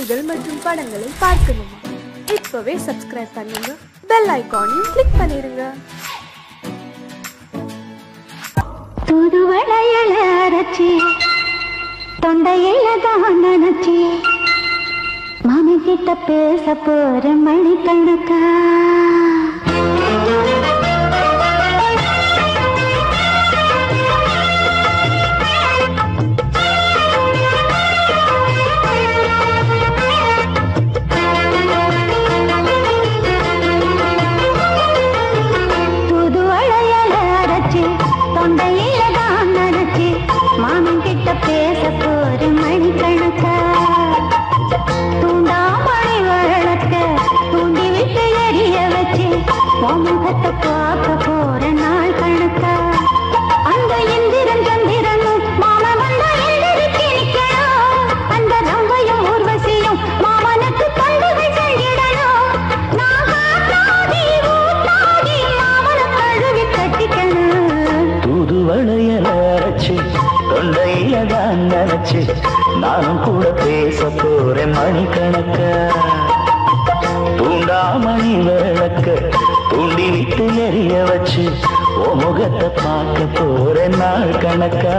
செய்திகள் மற்றும் படங்களை பார்க்கணுமா? இப்பவே சப்ஸ்கிரைப் பண்ணுங்க, பெல் ஐகானையும் கிளிக் பண்ணிருங்க. தூதுவளையல அரைச்சி தொண்டையில தான் நினைச்சி மாமி கிட்ட பேச போற மணிக்கணக்கா. தூதுவளையல அரைச்சி தொண்டையில தான் நினைச்சி மாமி கிட்ட பேச போற மணிக்கணக்கா. தூண்டாமணி வழக்க தூண்டி விட்டு எரிய வச்சு முகத்தை பார்க்க போற நாள் கணக்கா. அந்த இந்திரன் சந்திரனும் மாமா வந்த எந்திரிச்சு நிக்கணும். அந்த ரம்பையும் ஊர்வசியும் மாமனுக்கு தொண்டுகள் செஞ்சிடணும். நான் காத்தாடி ஊத்தாடி மாமனை கழுவி கட்டிக்கணும். தூதுவளையல அரைச்சு தொண்டையில தான் நினைச்சு நானும் கூட பேச போறேன் மணிக்கணக்க. தூண்டாமணி விளக்க தூண்டி விட்டு எரிய வச்சு ஓ முகத்தை பார்க்க போறேன் நாள் கணக்கா.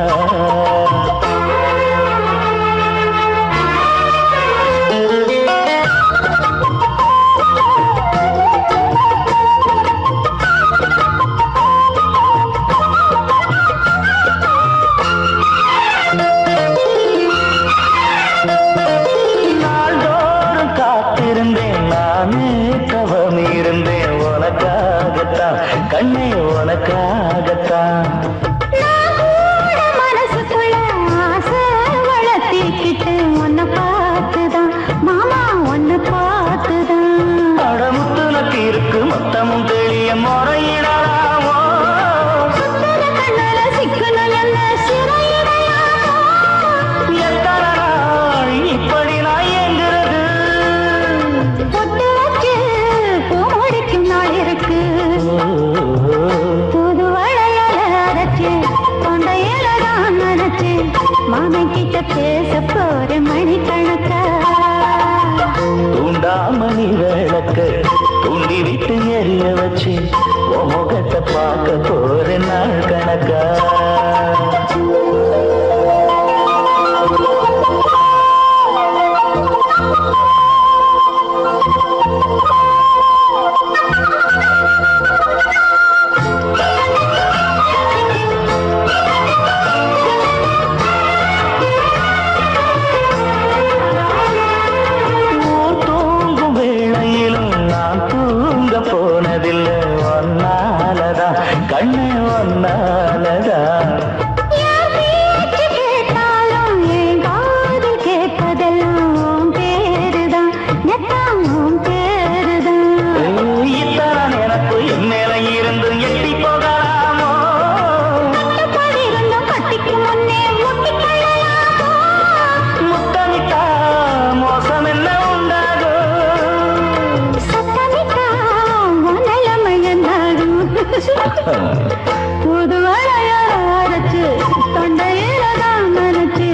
கண்ணே உனக்காகத்தான் மனசுக்குள்ள ஆசை வளர்த்திக்கிட்டு உன்னை பார்த்துதான் மாமா உன்னை பார்த்துதான். அடமுத்துனக்கு இருக்கு மொத்தமும் தெளிய முறையிடலாமோ. கண்ணல சிக்கணும் என்ன சிறையிடையாமோ. எத்தனை நாள் இப்படி நான் எங்கிறது பொட்டு வச்சு பூ முடிக்கும் நாள் இருக்கு. தூதுவளையல அரைச்சு தொண்டையில தான் நினைச்சு மாமன் கிட்ட பேச போற மணிக்கணக்கா. தூண்டாமணி விளக்க தூண்டி விட்டு எரிய வச்சு உன் முகத்தை பார்க்க போற நாள் கணக்கா. போனதில்லை ஒன்னாலதான் கண்ணே ஒன்னாலதான். கேட்டாலும் என் காது கேட்பதெல்லாம் பேருதான் நெத்தாம் பேருதான். இத்தான் எனக்கு என் மேல இருந்து எட்டி போகலாமோ. இருந்தும் கட்டிக்கு முன்னே முட்டிக்கொள்ளலாமோ. முத்தமிட்டா மோசம் என்ன உண்டாகும். சத்தமிட்டா நிலைமையன்னாகும். புதுவளைய அரைச்சு தொண்டையில தான் நினைச்சு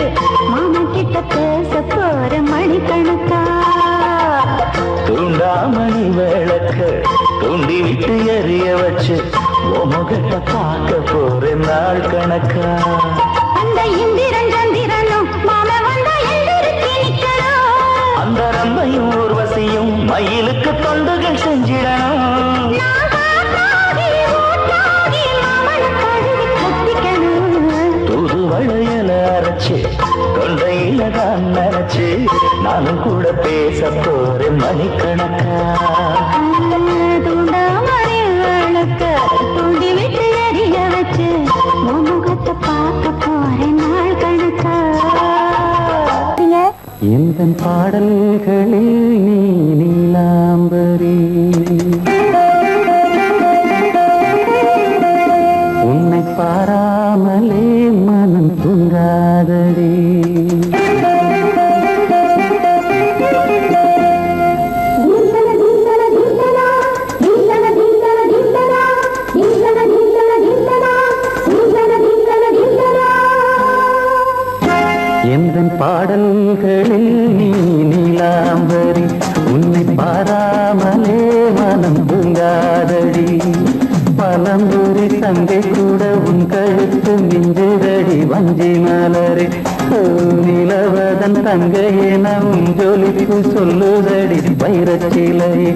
மாமன் கிட்ட பேச போற மணிக்கணக்கா. தூண்டாமணி விளக்க தூண்டி விட்டு எரிய வச்சு உன் முகத்தை பார்க்க போற நாள் கணக்கா. அந்த இந்திரன் சந்திரனும் மாமா வந்த எந்திரிச்சு நிக்கணும். அந்த ரம்பையும் ஊர்வசியும் மயிலுக்கு தொண்டுகள் செஞ்சிடணும். தூதுவளையல அரைச்சு தொண்டையில தான் நினைச்சு நானும் கூட பேச போறேன் மணிக்கணக்கா. தூண்டாமணி விளக்க தூண்டி விட்டு எரிய வச்சு முகத்தை பார்க்க போறேன் நாள் கணக்கா. இந்த பாடல்களில் நீ நீலாம்பரி உன்னை பாராமலே மனம் தூங்காதடி. எந்த பாடல்களில் நீ நீலா மலரே நிலவதன் தங்கையே நம் ஜொலிப்பு சொல்லுதடி வைரச்சிலையே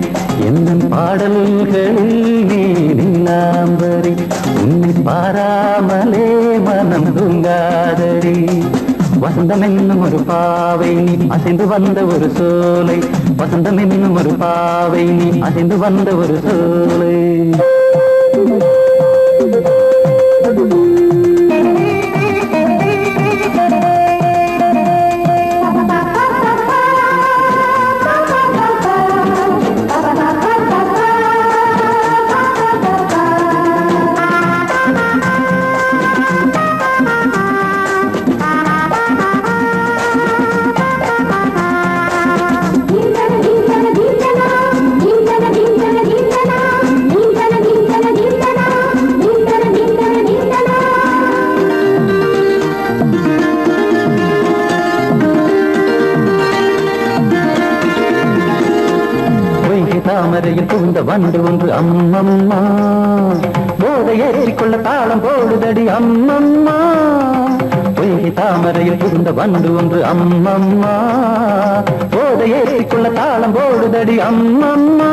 எந்த பாடல்களில் நீ நீலாம்பரி உன்னை பாராமலே மனம் தூங்காதடி வசந்தம் என்னும் ஒரு பாவை நீ அசைந்து வந்த ஒரு சோலை வசந்தம் என்னும் ஒரு பாவை நீ அசைந்து வந்த ஒரு சோலை தாமரையில் புகுந்த வண்டு ஒன்று அம்மம்மா போதை ஏற்றிக்கொள்ள தாளம் போடுதடி அம்மம்மா பொய்கை தாமரையில் புகுந்த வண்டு ஒன்று அம்மம்மா போதை ஏற்றிக்கொள்ள தாளம் போடுதடி அம்மம்மா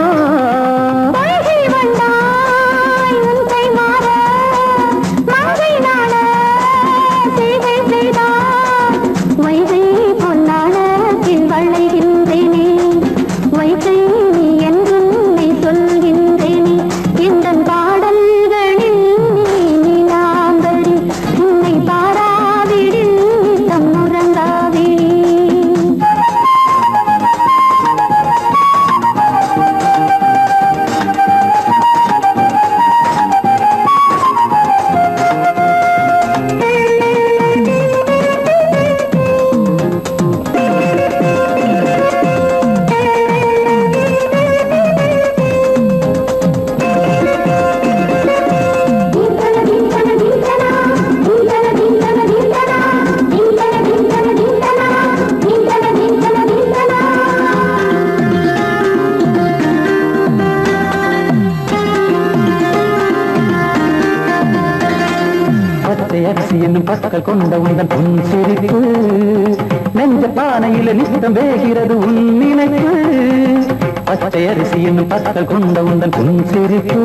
என்னும் பற்கள் கொண்ட உந்தன் பொன் சிரிப்பு நெஞ்ச பானையில நித்தம் வேகிறது உன் நினைப்பு பச்சை அரிசி என்னும் பற்கள் கொண்ட உந்தன் பொன் சிரிப்பு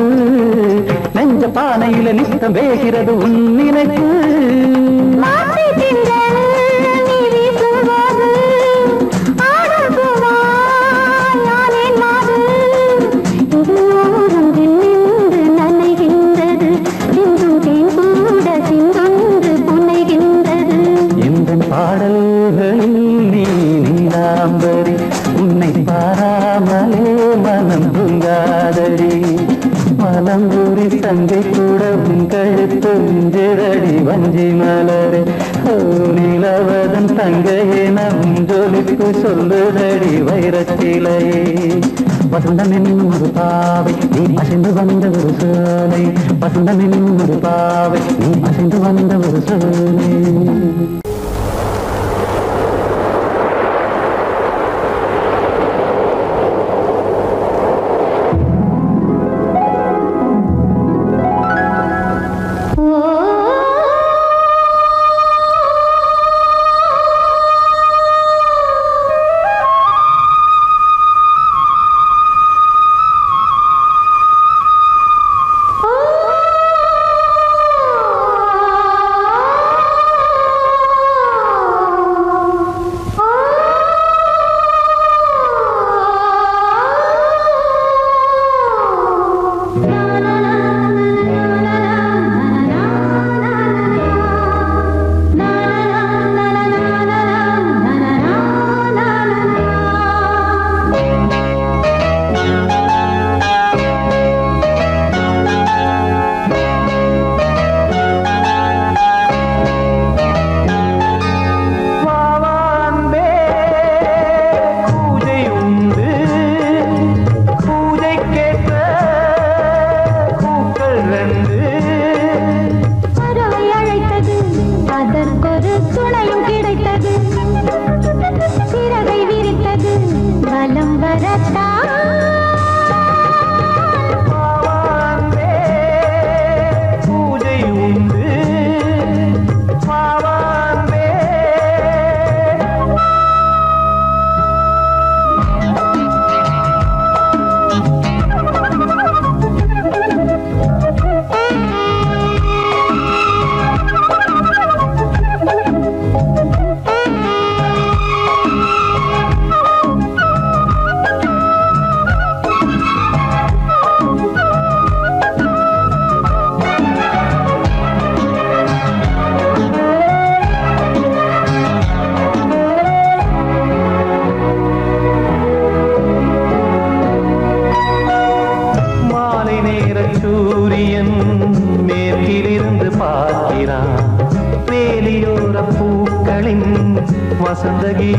நெஞ்ச பானையில நித்தம் வேகிறது உன் நினைப்பு பாடல்களில் நீ நீலாம்பரி உன்னை பாராமலே மனம் தூங்காதடி மலம்பூரி தங்கை கூட உன் கழுத்து மிஞ்சிரடி வஞ்சி மலரே நிலவதன் தங்கையே நம் ஜொலிப்பு சொல்லுதடி வைரச்சிலையே வசந்தம் என்னும் ஒரு பாவை நீ அசைந்து வந்த ஒரு சோலை வசந்தம் என்னும் ஒரு பாவை நீ அசைந்து வந்த ஒரு சோலை பூஜை உண்டு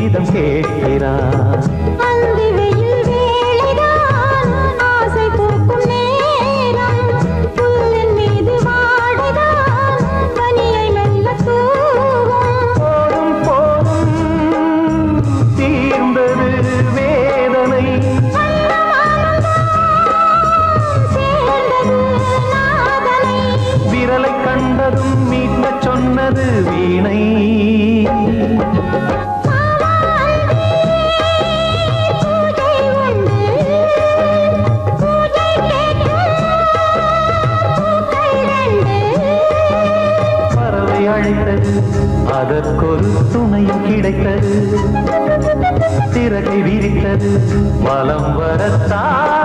கீதம் கேட்கிறார். அந்தி வெயில் வேளைதான் ஆசை பூக்கும் நேரம், புல்லின் மீது வாடைதான் பனியை மெல்ல தூவும். போதும் போதும் தீர்ந்தது வேதனை, சேர்ந்தது நாதனை. விரலை கண்டதும் மீட்க சொன்னது வீணை. பூஜை உண்டு, பூஜை கேட்கும் பூக்கள் ரெண்டு. பறவை அழைத்தது, அதற்கொரு துணையும் கிடைத்தது. சிறகை விரித்தது, வலம் வரத்தான்.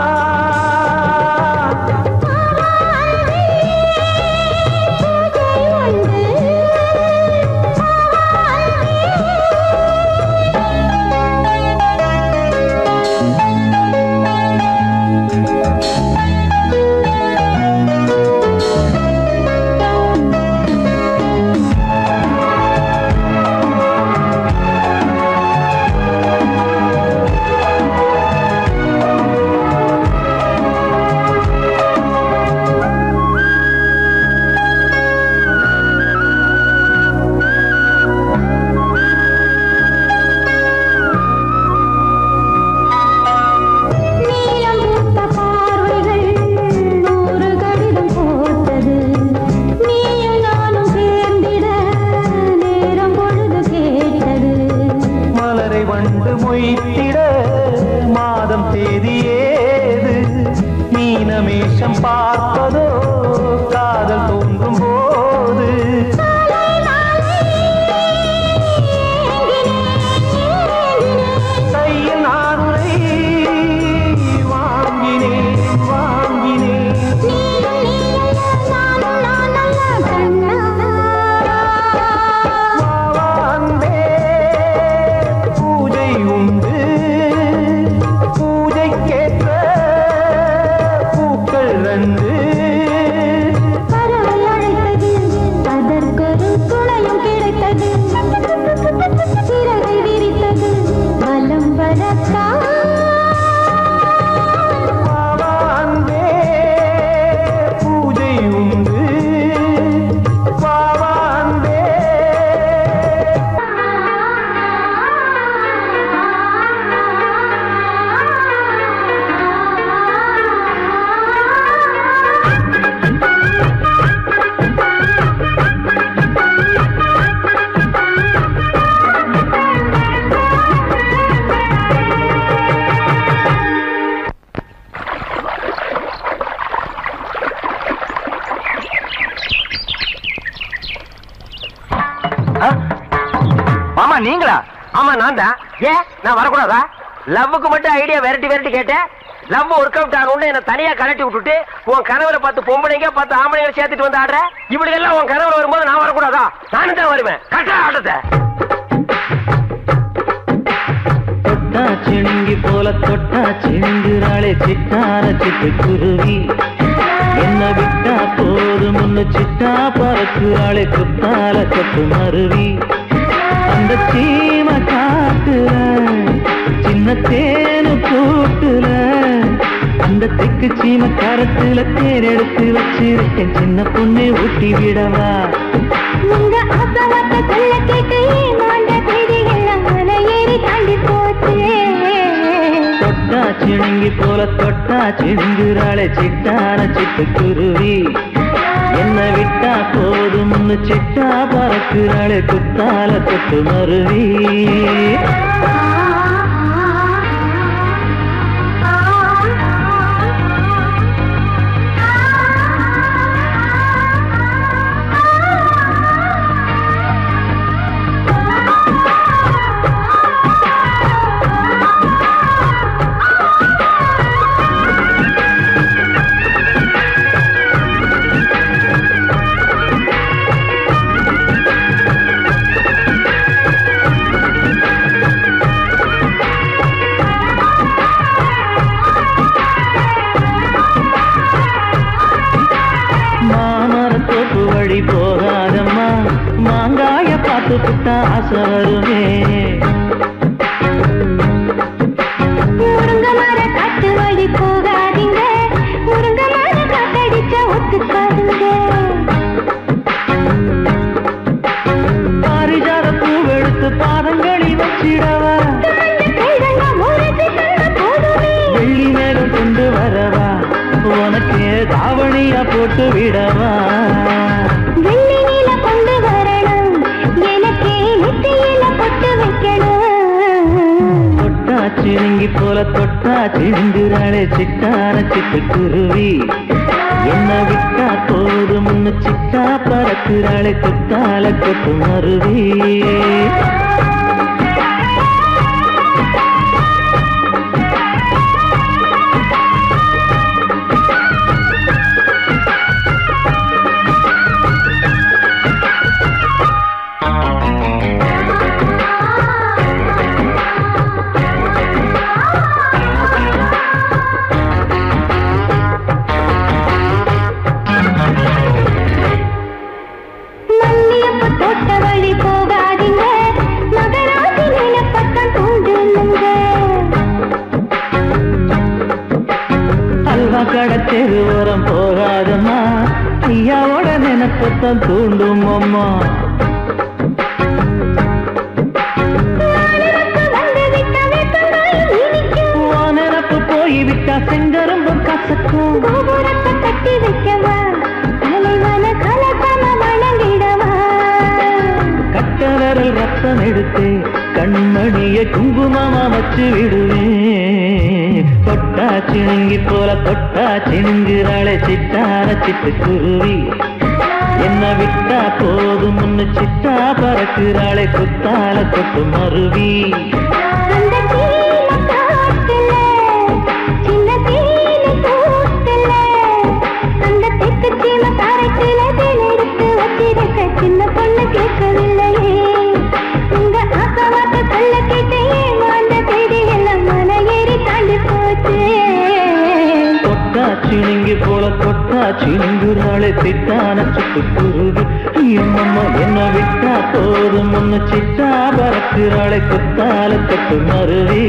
மாதம் தேதி ஏது, மீனமேஷம் பார்ப்பதோ காதல் தோன்றும் போது. கையில் நானுரை வாங்கினேன் வாங்கினேன். வாவாந்தே பூஜை உண்டு, பூஜைக்கேற்ற பூக்கள் ரெண்டு. பறவை அழைத்தது, அதற்கொரு துணையும் கிடைத்தது. சிறகை விரித்தது, வலம் வரத்தான். வாவாந்தே பூஜை உண்டு, வாவாந்தே. மாமா நீங்களா? ஆமா நான் தான். ஏன் நான் வரக்கூடாதா? லவ்வுக்கு மட்டும் ஐடியா விரட்டி விரட்டி கேட்டேன். லவ் ஒர்க் அவுட் ஆகணும்னு என்ன தனியா கலட்டி விட்டுட்டு உன் கனவுல பார்த்து பொம்பளைங்க பார்த்து ஆம்பளைங்களை சேர்த்துட்டு வந்து ஆடுற. இப்படி எல்லாம் உன் கனவுல வரும்போது நான் வரக்கூடாதா? நானும் தான் வருவேன். கரெக்டா ஆட்டத்தை தொட்டா சிணுங்கி போல தொட்டா சிணுங்குறாளே சிட்டார சிட்டு குருவி. என்ன விட்டா போதும் முன்னு சிட்டா பறக்குறாளே குத்தால கொத்து மருவி. அந்த சீம காட்டுல சின்ன தேனு கூட்டுல, அந்த தெக்கு சீம கரத்துல தேர் எடுத்து வச்சிருக்கேன். சின்ன பொண்ணு ஊட்டி விடவா? உங்க அப்பவத்த சொல்ல கேட்டு மாண்ட தேதி எல்லாம் மலை ஏறி தாண்டி போச்சு. தொட்டா சிணுங்கி போல தொட்டா சிணுங்குறாளே சிட்டான சிட்டு குருவி. என்ன விட்டா போதும் சிட்டா பறக்குறாளே குத்தால கொத்து மருவி. வழி போகாதம்மா, மாங்காய பார்த்து புட்டா ஆசை வருமே. போட்டு விடவா வெள்ளி நீல கொண்டு வரணும் எனக்கே நெத்தியில பொட்டு வைக்கணும் தொட்டா சிணுங்கி போல தொட்டா சிணுங்குறாளே சிட்டான சிட்டுக்குருவி என்ன விட்டா போதும் சிட்டா பறக்குறாளே குத்தால கொட்டு மருவி கடத்தெரு ஓரம் போகாதம்மா ஐயாவோட நினைப்பத்தான் தூண்டும் அம்மா நினப்பு போய்விட்டா செங்கரும்பு கசக்கும் கட்டி வைக்கவா தலைவன கலக்கம வணங்கிடவா கட்ட விரல் ரத்தம் எடுத்து கண்மணிய குங்குமமா வச்சு விடுவேன் தொட்டா சிணுங்கி போல தொட்டா சிணுங்குறாளே சிட்டான சிட்டுக்குருவி என்ன விட்டா போதும் சிட்டா பறக்குறாளே குத்தால கொட்டு மருவி சின்ன பொண்ணு கேட்கவில்லையே உங்க ஆசவாட்ட சொல்ல கேட்டேன் அந்த தேதி எல்லாம் மன ஏறி தாண்டி போச்சு தொட்டா சிணுங்கி போல தொட்டா சிணுங்குறாளே சிட்டான சிட்டுக்குருவி அம்மம்மா என்ன விட்டா போதும் சிட்டா பறக்குறாளே குத்தால கொட்டு மருவி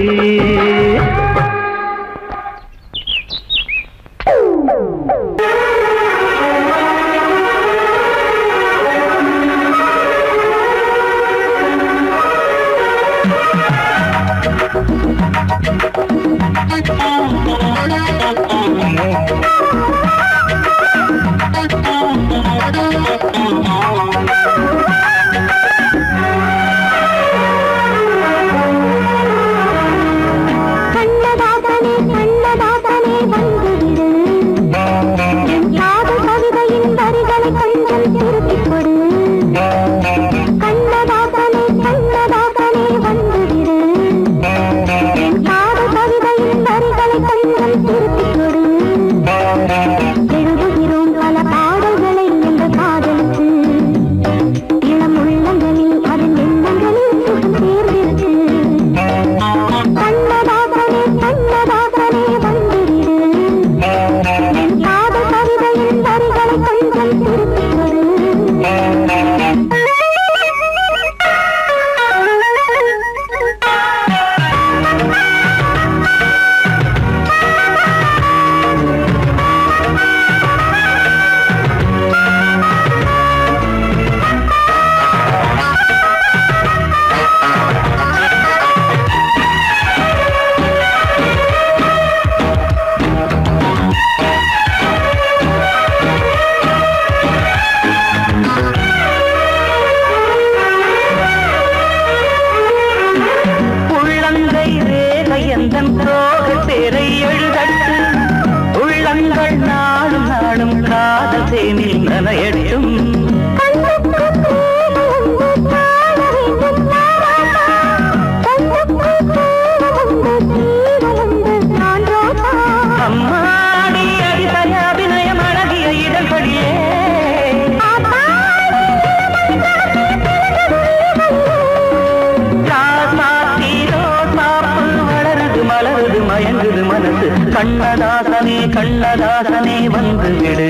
கண்ணதாசனே கண்ணதாசனே வந்து விடு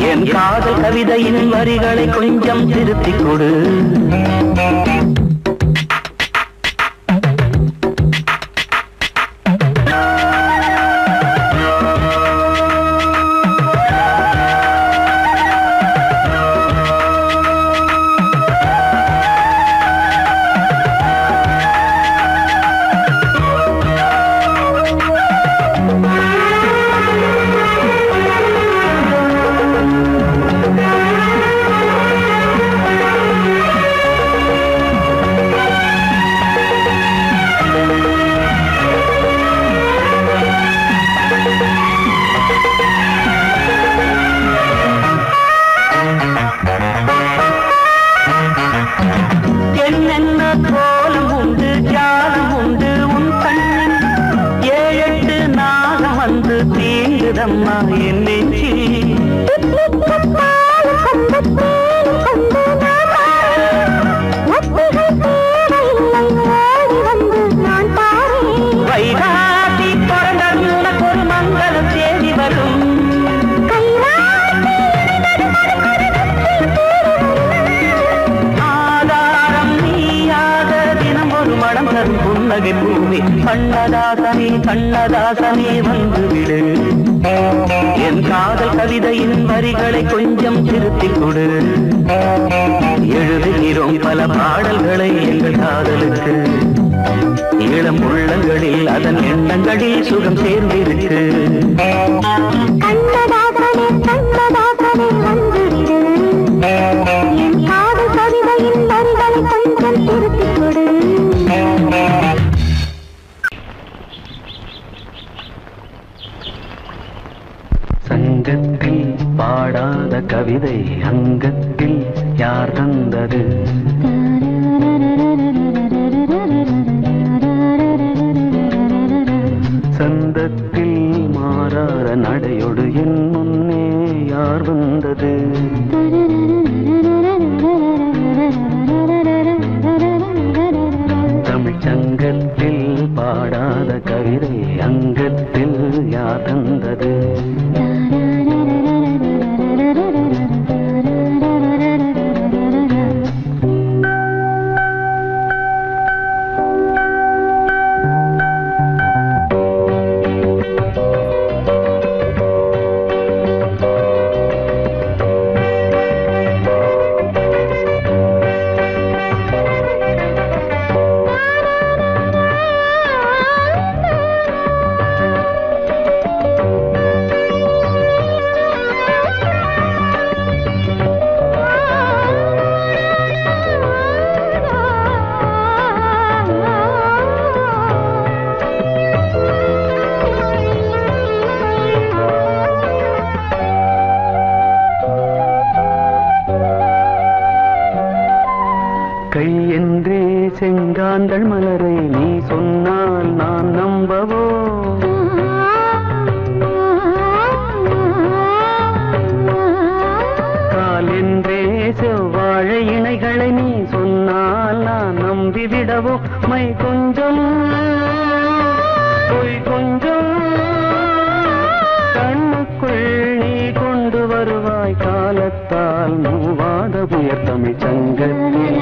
என் காதல் கவிதையின் வரிகளை கொஞ்சம் திருத்திக் கொடு பூவே கண்ணதாசனே கண்ணதாசனே வந்துவிடு என் காதல் கவிதையின் வரிகளை கொஞ்சம் திருத்திக் கொடு எழுதுகிறோம் பல பாடல்களை எங்கள் காதலுக்கு இளம் உள்ளங்களில் அதன் எண்ணங்களில் சுகம் சேர்ந்திருக்கு கண்ணதாசனே கண்ணதாசனே வந்துவிடு என் காதல் கவிதையின் வரிகளை கொஞ்சம் திருத்திக் கொடு சங்கத்தில் பாடாத கவிதை அங்கத்தில் யார் தந்தது சந்தத்தில் மாறாத நடையோடு என் முன்னே யார் வந்தது தமிழ் சங்கத்தில் பாடாத கவிதை அங்கத்தில் யார் தந்தது செங்காந்தள் மலரை நீ சொன்னால் நான் நம்பவோ கால் என்றே செவ்வாழை இணைகளை நீ சொன்னால் நான் நம்பிவிடவோ மை கொஞ்சம் பொய் கொஞ்சம் கண்ணுக்குள் நீ கொண்டு வருவாய் காலத்தால் மூவாத புயர் தமிழ் சங்கத்தில்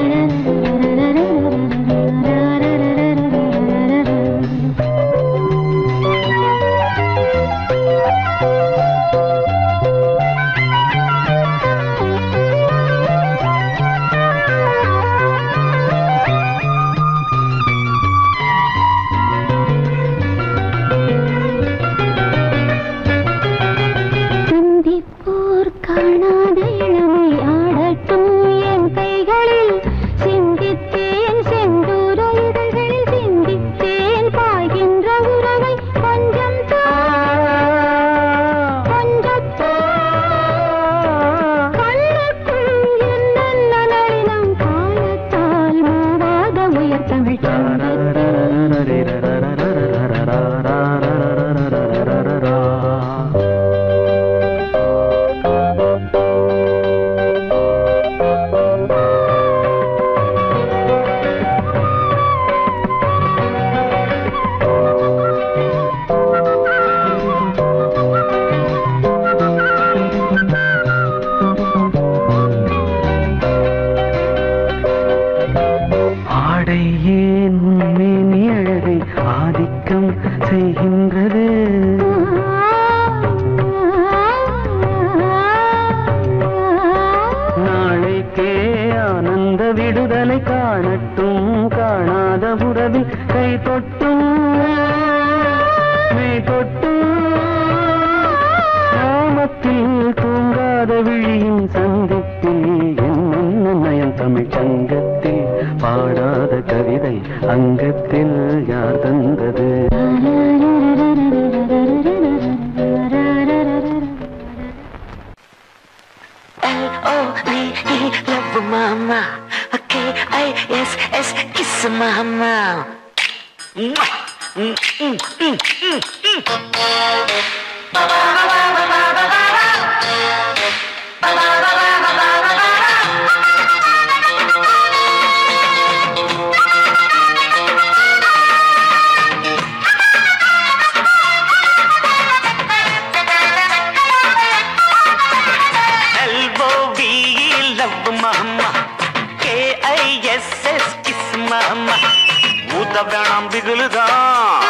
வேணாம் திகிலுதான்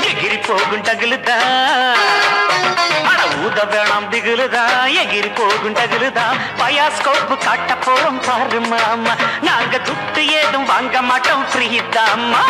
எகிரி போகும் டகிலுதா அட ஊத வேணாம் திகிலுதா எகிரி போகும் டகிலுதா பயாஸ்கோப்பு காட்ட போறோம் பாரு மாமா நாங்க துட்டு ஏதும் வாங்க மாட்டோம் ஃப்ரீ தாமா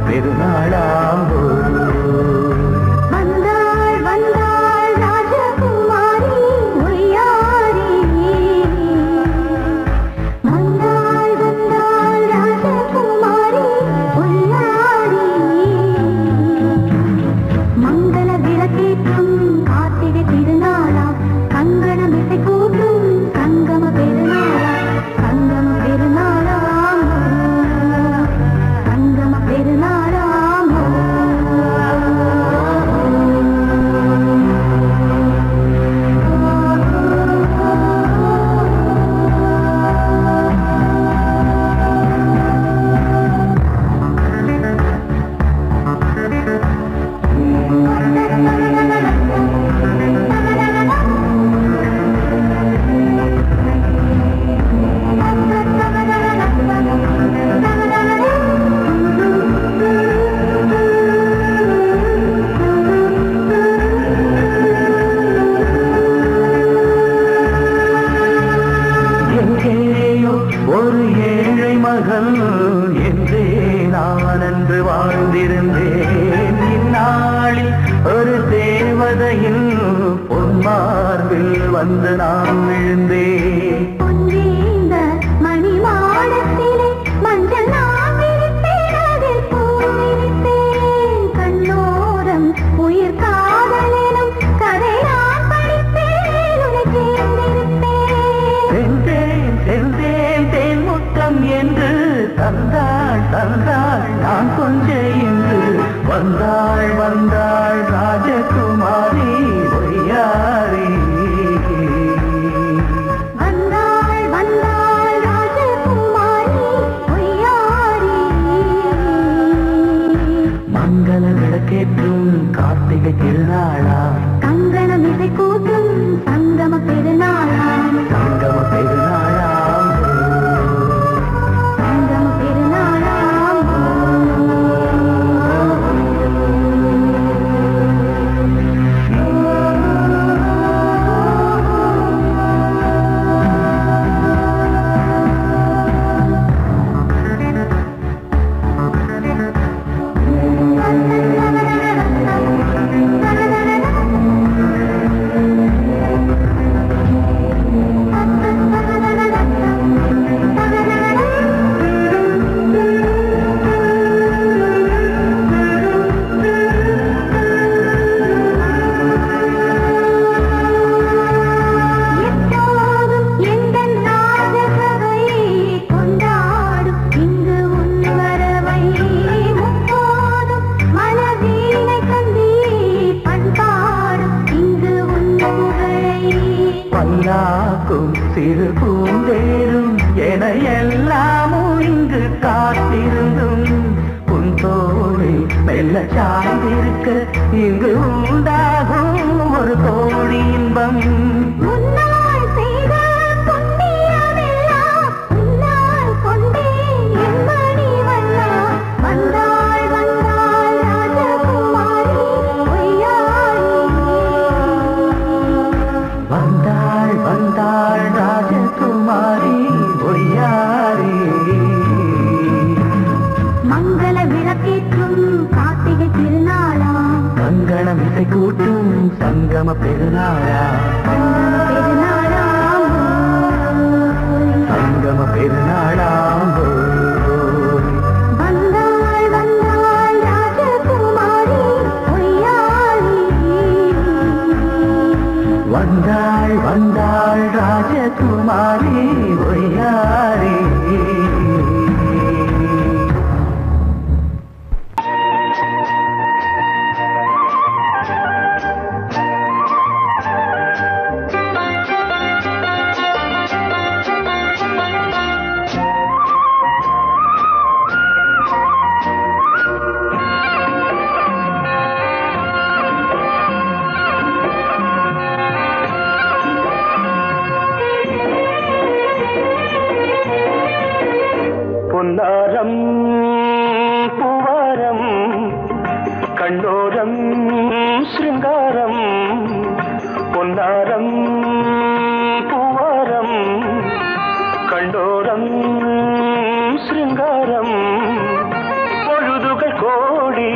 பெருநாளாம் வாழ்ந்திருந்தேன் இந்நாளில் ஒரு தேவதையின் பொன்மார்பில் வந்து நான் விழுந்தேன். மணிமாடத்திலே மஞ்சள் நான் விரித்தேன், அதில் பூ விரித்தேன். கண்ணோரம் உயிர் காதலினும் கதை நான் படித்தேன், உன்னை சேர்ந்திருப்பேன். சென்றேன் சென்றேன் தேன் முத்தம் என்று தந்தாள் தந்தாள் நான் கொஞ்சம் என்று வந்தாள் வந்தாள் ராஜகுமாரி ஒய்யாரி. வந்தாள் வந்தாள் ராஜகுமாரி ஒய்யாரி. மங்கள விளக்கேற்றும் கார்த்திகை திருநாளா, கங்கணம் இசை கூட்டும் சங்கம பெருநாளா, சங்கம பெருநாளா, சங்கம பெருநாளா. எப்போதும் எந்தன் ராஜசபை கொண்டாடும் இங்கு உன் வரவை. முப்போதும் மனவீணை தந்தி பண்பாடும் இங்கு உன் புகழை. பல்லாக்கும் சிறு பூந்தேரும் என எல்லாமும் இங்கு காத்திருந்தும் உன் தோழி மெல்ல சாய்ந்திருக்க இங்கு உண்டாகும் ஒரு கோடி இன்பம். முன்னால் செய்த புண்ணியமெல்லாம் உன்னால் கொண்டேன் என் மணி வண்ணா. வந்தாள் வந்தாள் ராஜகுமாரி ஒய்யாரி. வந்தாள் வந்தாள் ராஜகுமாரி ஒய்யாரி. மங்கள விளக்கேற்றும் கார்த்திகை திருநாளா, கங்கணம் இசை கூட்டும் சங்கம பெருநாளா, பெருநாளா. சங்கம பெருநாளா. வந்தாள் வந்தாள் ராஜகுமாரி ஒய்யாரி. வந்தாள் வந்தாள் ராஜகுமாரி ஒய்யாரி. பொன்னாரம் பூவாரம் கண்ணோரம் சிருங்காரம். பொன்னாரம் பூவாரம் கண்டோரம் சிருங்காரம். பொழுதுகள் கோடி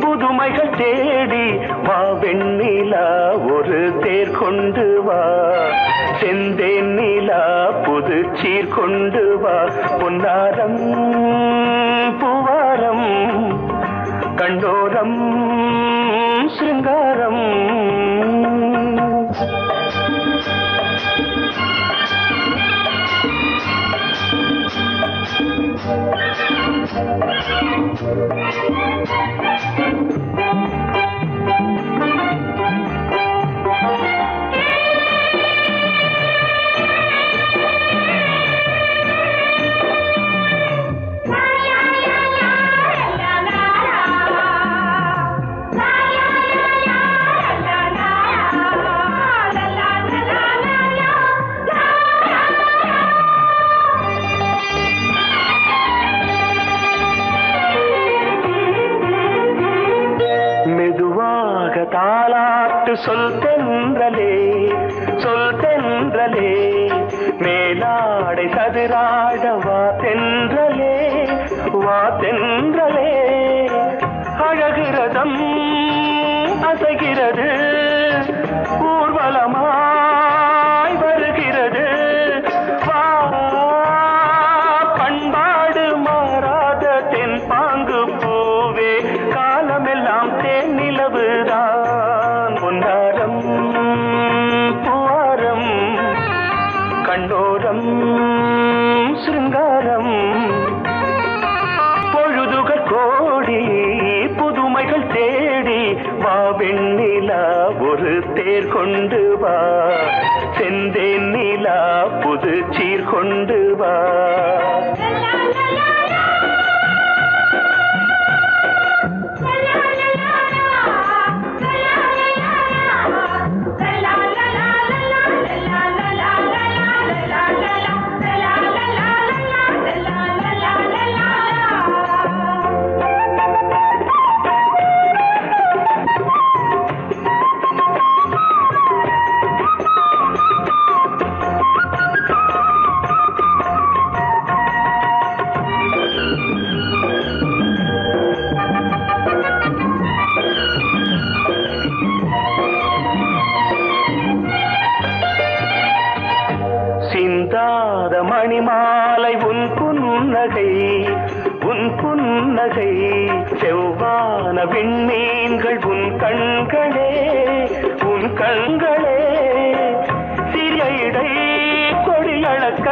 புதுமைகள் தேடி வா வெண்ணிலா ஒரு தேர் கொண்டு வா. செந்தேன் நிலா புது சீர் கொண்டு வா. பொன்னாரம் பூவாரம் கண்டோரம் சிருங்காரம். தாலாட்டு சொல் தென்றலே சொல் தென்றலே மேலாடை சதுராட வா தென்றலே வா தென்றலே. உலகம் அசைகிறது ஊர்வலமாய் வருகிறது வா பண்பாடு மாறாத தென்பாங்கு பூவே காலமெல்லாம் தேன் நிலவுதான் பொன்னாரம் பூவாரம் கண்ணோரம் சிருங்காரம் பொழுதுகள் கோடி புதுமைகள் தேடி வா வெண்ணிலா ஒரு தேர் கொண்டு வா செந்தேன் நிலா புது சீர் கொண்டு வா சிந்தாத மணிமாலை உன் புன்னகை செவ்வான விண்மீன்கள் உன் கண்களே சிறிய இடை கொடியளக்க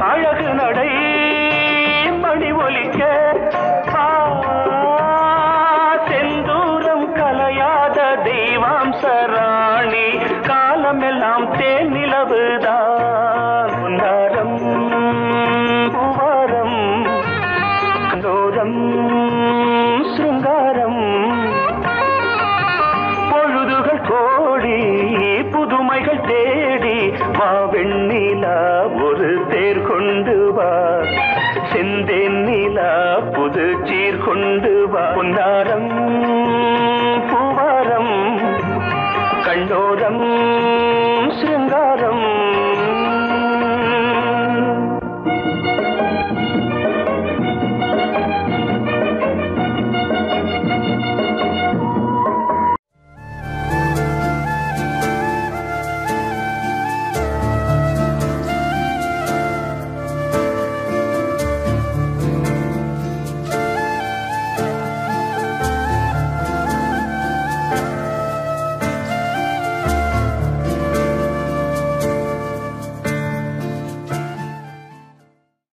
அழகு நடை மணி ஒலிக்க செந்தூரம் கலையாத தெய்வாம்சராணி காலமெல்லாம் தேன் நிலவுதான் பொன்னாரம் பூவாரம் கண்டோரம் சிருங்காரம் பொழுதுகள் கோடி புதுமைகள் தேடி வா வெண்ணிலா ஒரு தேர் கொண்டு வா செந்தேன் நிலா புது சீர் கொண்டு வா பொன்னாரம்